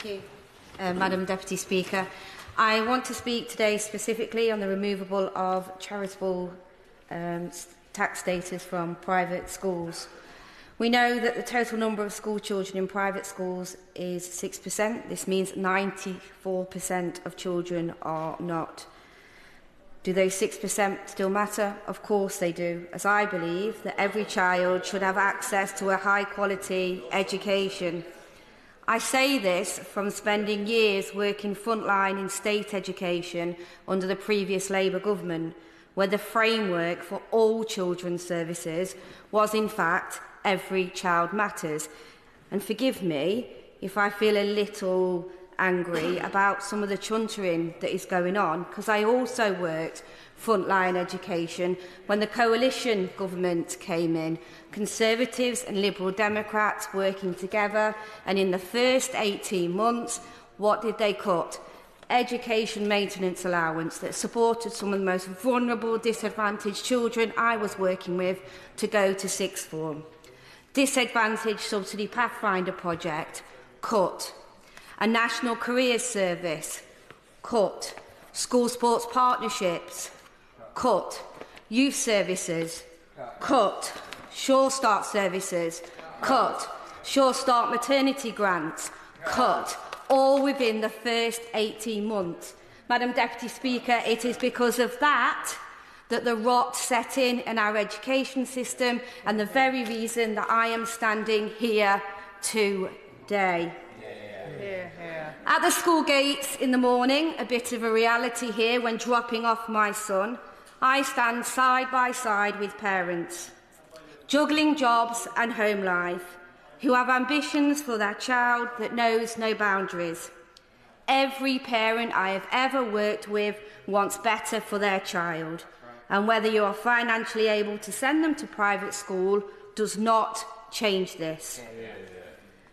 Thank you, Madam Deputy Speaker. I want to speak today specifically on the removal of charitable tax status from private schools. We know that the total number of school children in private schools is 6%. This means 94% of children are not. Do those 6% still matter? Of course they do, as I believe that every child should have access to a high-quality education. I say this from spending years working frontline in state education under the previous Labour government, where the framework for all children's services was, in fact, every child matters. And forgive me if I feel a little angry about some of the chuntering that is going on, because I also worked frontline education when the coalition government came in, Conservatives and Liberal Democrats working together, and in the first 18 months, what did they cut? Education maintenance allowance that supported some of the most vulnerable, disadvantaged children I was working with to go to sixth form. Disadvantaged Subsidy Pathfinder project, cut. A national careers service, cut. School sports partnerships, cut. Youth services, cut. Sure Start services, cut. Sure Start maternity grants, cut. All within the first 18 months. Madam Deputy Speaker, it is because of that the rot set in our education system, and the very reason that I am standing here today. At the school gates in the morning, a bit of a reality here when dropping off my son, I stand side by side with parents, juggling jobs and home life, who have ambitions for their child that knows no boundaries. Every parent I have ever worked with wants better for their child, and whether you are financially able to send them to private school does not change this.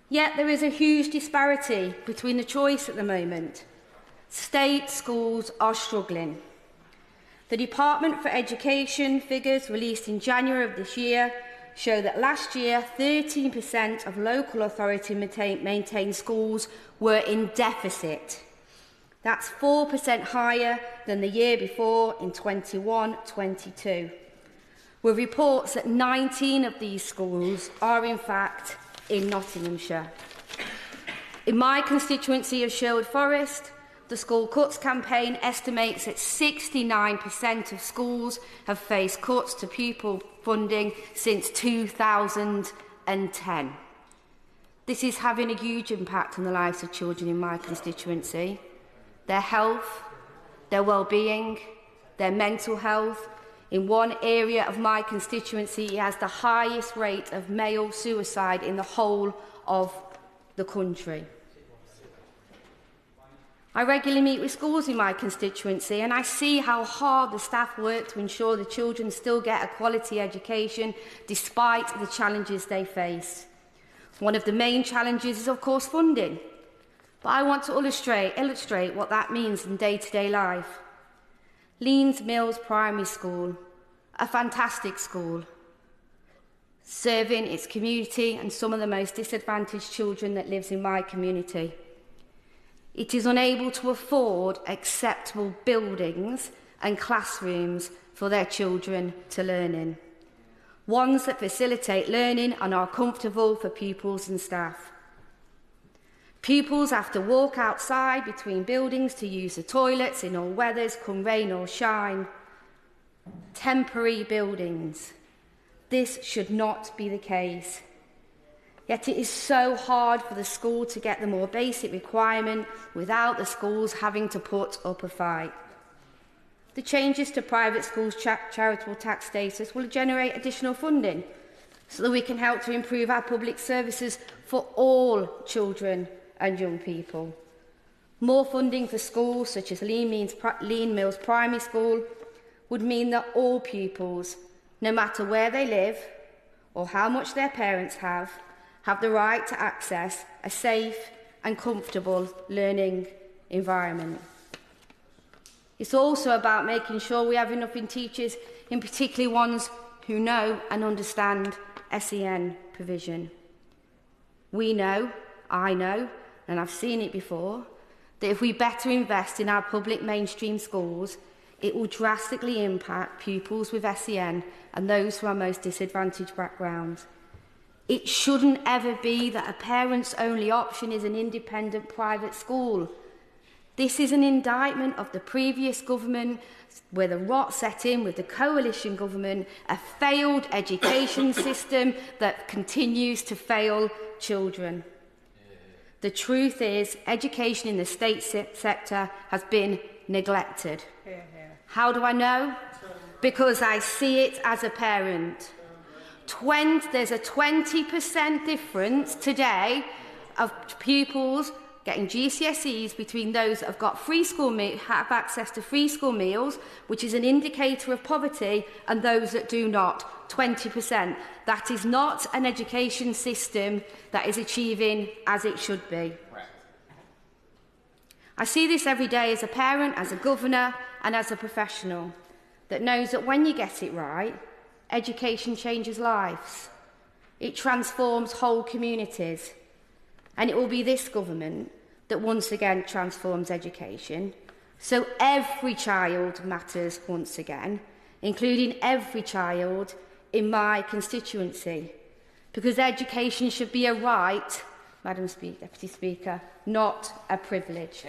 Yet there is a huge disparity between the choice at the moment. State schools are struggling. The Department for Education figures released in January of this year show that last year 13% of local authority maintained schools were in deficit. That's 4% higher than the year before in 21-22, with reports that 19 of these schools are in fact in Nottinghamshire. In my constituency of Sherwood Forest, the School Cuts campaign estimates that 69% of schools have faced cuts to pupil funding since 2010. This is having a huge impact on the lives of children in my constituency, their health, their well-being, their mental health. In one area of my constituency, it has the highest rate of male suicide in the whole of the country. I regularly meet with schools in my constituency, and I see how hard the staff work to ensure the children still get a quality education despite the challenges they face. One of the main challenges is, of course, funding. But I want to illustrate what that means in day-to-day life. Leans Mills Primary School, a fantastic school, serving its community and some of the most disadvantaged children that lives in my community. It is unable to afford acceptable buildings and classrooms for their children to learn in, ones that facilitate learning and are comfortable for pupils and staff. Pupils have to walk outside between buildings to use the toilets in all weathers, come rain or shine. Temporary buildings. This should not be the case. Yet it is so hard for the school to get the more basic requirement without the schools having to put up a fight. The changes to private schools' charitable tax status will generate additional funding so that we can help to improve our public services for all children and young people. More funding for schools such as Lean Mills Primary School would mean that all pupils, no matter where they live or how much their parents have the right to access a safe and comfortable learning environment. It's also about making sure we have enough in teachers, in particular ones who know and understand SEN provision. We know, I know, and I've seen it before, that if we better invest in our public mainstream schools, it will drastically impact pupils with SEN and those from our most disadvantaged backgrounds. It shouldn't ever be that a parent's only option is an independent private school. This is an indictment of the previous government, where the rot set in with the coalition government, a failed education system that continues to fail children. The truth is, education in the state sector has been neglected. How do I know? Because I see it as a parent. There's a 20% difference today of pupils getting GCSEs between those that have got have access to free school meals, which is an indicator of poverty, and those that do not. 20%. That is not an education system that is achieving as it should be. I see this every day as a parent, as a governor, and as a professional that knows that when you get it right, education changes lives. It transforms whole communities. And it will be this government that once again transforms education. So every child matters once again, including every child in my constituency. Because education should be a right, Madam Deputy Speaker, not a privilege.